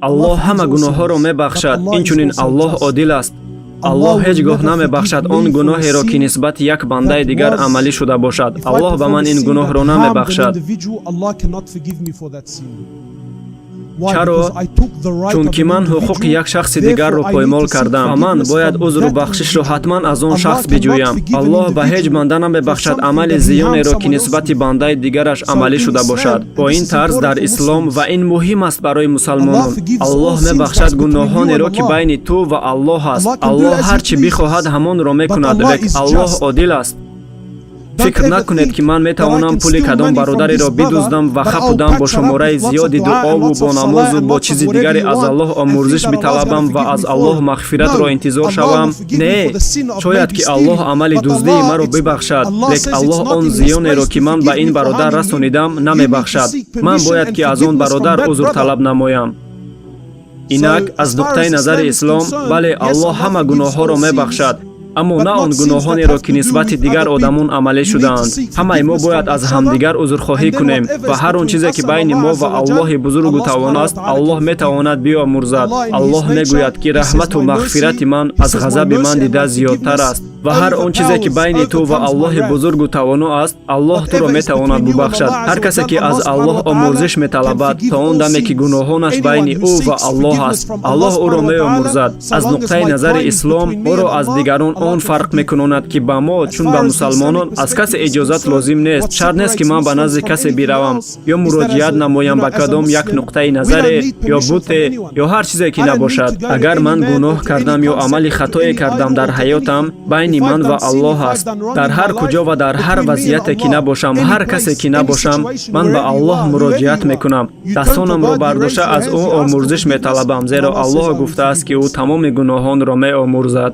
аллоҳ ҳама гуноҳҳоро мебахшад. Инчунин аллоҳ одил аст. аллоҳ ҳеҷ гоҳ намебахшад он гуноҳеро ки нисбати як бандаи дигар амалӣ шуда бошад. аллоҳ ба ман ин гуноҳро намебахшад. чаро? Чунки ман ҳуқуқи як шахси дигарро поймол кардам ва ман бояд узру бахшишро ҳатман аз он шахс биҷӯям. аллоҳ ба ҳеҷ банда намебахшад амали зиёнеро ки нисбати бандаи дигараш амалӣ шуда бошад. бо ин тарз дар ислом ва ин муҳим аст барои мусалмонон. аллоҳ мебахшад гуноҳонеро ки байни ту ва аллоҳ аст. аллоҳ ҳар чӣ бихоҳад ҳамонро мекунад, век аллоҳ одил аст. фикр накунед ки ман метавонам пули кадом бародареро бидуздам ва хапудам бо шумораи зиёди дуову бо намозу бо чизи дигаре аз аллоҳ омӯзиш биталабам ва аз аллоҳ мағфиратро интизор шавам. Не, шояд ки аллоҳ амали дуздии маро бибахшад, лек аллоҳ он зиёнеро ки ман ба ин бародар расонидам намебахшад. ман бояд ки аз он бародар узр талаб намоям. инак аз нуқтаи назари ислом, бале, аллоҳ ҳама гуноҳҳоро мебахшад, аммо на он гуноҳонеро ки нисбати дигар одамон амалӣ шудаанд. ҳамаи мо бояд аз ҳамдигар узрхоҳӣ кунем ва ҳар он чизе ки байни мо ва аллоҳи бузургу тавон аст, аллоҳ метавонад биомӯрзад. аллоҳ мегӯяд ки раҳмату мағфирати ман аз ғазаби ман дида зиёдтар аст ва ҳар он чизе ки байни ту ва аллоҳи бузургу тавоно аст, аллоҳ туро метавонад бибахшад. ҳар касе ки аз аллоҳ омӯзиш металабад то он даме ки гуноҳонаш байни ӯ ва аллоҳ аст, аллоҳ ӯро меомӯрзад. аз нуқтаи назари ислом, моро аз дигарон он фарқ мекунонад ки ба мо чун ба мусалмонон аз касе иҷозат лозим нест. шарт нест ки ман ба назди касе биравам ё муроҷиат намоям ба кадом як нуқтаи назаре ё буте ё ҳар чизе ки набошад. агар ман гуноҳ кардам ё амали хатое кардам дар ҳаётам, байни ман ва аллоҳ аст. дар ҳар куҷо ва дар ҳар вазъияте ки набошам, ҳар касе ки набошам, ман ба аллоҳ муроҷиат мекунам. дастонамро бардошта аз ӯ омӯрзиш металабам, зеро аллоҳ гуфтааст ки ӯ тамоми гуноҳонро меомӯрзад.